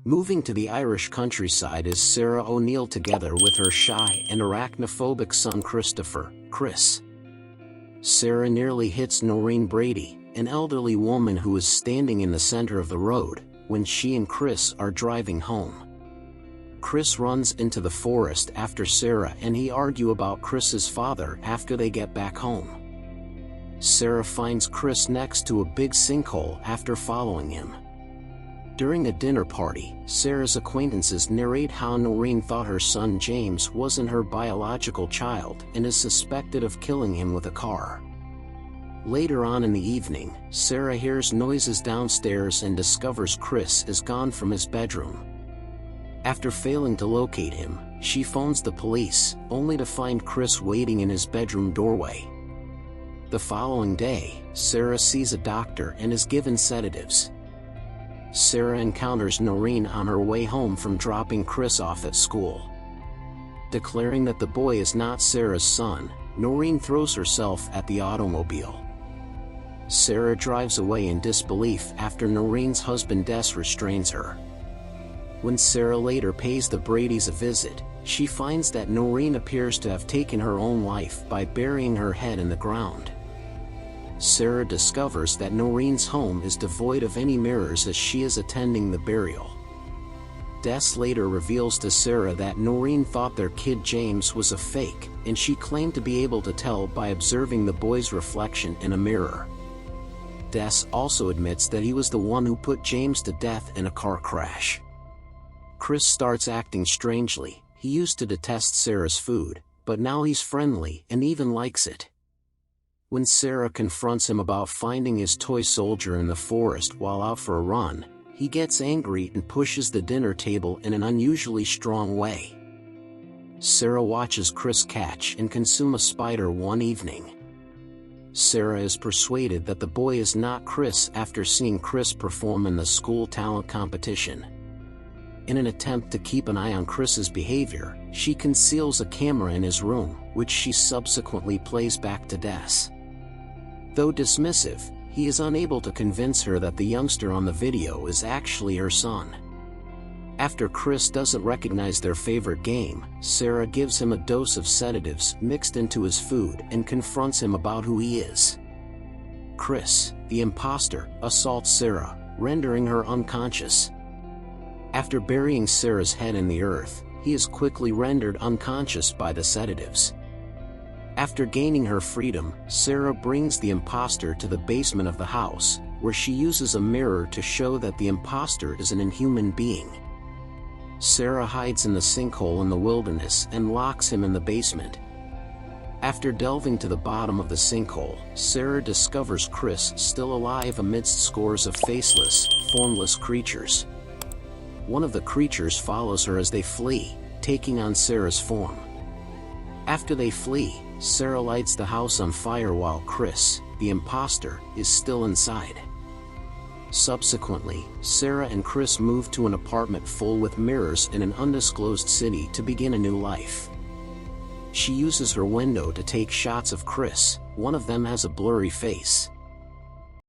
Moving to the Irish countryside is Sarah O'Neill together with her shy and arachnophobic son Chris. Sarah nearly hits Noreen Brady, an elderly woman who is standing in the center of the road, when she and Chris are driving home. Chris runs into the forest after Sarah and he argue about Chris's father after they get back home. Sarah finds Chris next to a big sinkhole after following him. During a dinner party, Sarah's acquaintances narrate how Noreen thought her son James wasn't her biological child and is suspected of killing him with a car. Later on in the evening, Sarah hears noises downstairs and discovers Chris is gone from his bedroom. After failing to locate him, she phones the police, only to find Chris waiting in his bedroom doorway. The following day, Sarah sees a doctor and is given sedatives. Sarah encounters Noreen on her way home from dropping Chris off at school. Declaring that the boy is not Sarah's son, Noreen throws herself at the automobile. Sarah drives away in disbelief after Noreen's husband Des restrains her. When Sarah later pays the Bradys a visit, she finds that Noreen appears to have taken her own life by burying her head in the ground. Sarah discovers that Noreen's home is devoid of any mirrors as she is attending the burial. Des later reveals to Sarah that Noreen thought their kid James was a fake, and she claimed to be able to tell by observing the boy's reflection in a mirror. Des also admits that he was the one who put James to death in a car crash. Chris starts acting strangely. He used to detest Sarah's food, but now he's friendly and even likes it. When Sarah confronts him about finding his toy soldier in the forest while out for a run, he gets angry and pushes the dinner table in an unusually strong way. Sarah watches Chris catch and consume a spider one evening. Sarah is persuaded that the boy is not Chris after seeing Chris perform in the school talent competition. In an attempt to keep an eye on Chris's behavior, she conceals a camera in his room, which she subsequently plays back to Des. Though dismissive, he is unable to convince her that the youngster on the video is actually her son. After Chris doesn't recognize their favorite game, Sarah gives him a dose of sedatives mixed into his food and confronts him about who he is. Chris, the imposter, assaults Sarah, rendering her unconscious. After burying Sarah's head in the earth, he is quickly rendered unconscious by the sedatives. After gaining her freedom, Sarah brings the imposter to the basement of the house, where she uses a mirror to show that the imposter is an inhuman being. Sarah hides in the sinkhole in the wilderness and locks him in the basement. After delving to the bottom of the sinkhole, Sarah discovers Chris still alive amidst scores of faceless, formless creatures. One of the creatures follows her as they flee, taking on Sarah's form. After they flee, Sarah lights the house on fire while Chris, the imposter, is still inside. Subsequently, Sarah and Chris move to an apartment full with mirrors in an undisclosed city to begin a new life. She uses her window to take shots of Chris. One of them has a blurry face.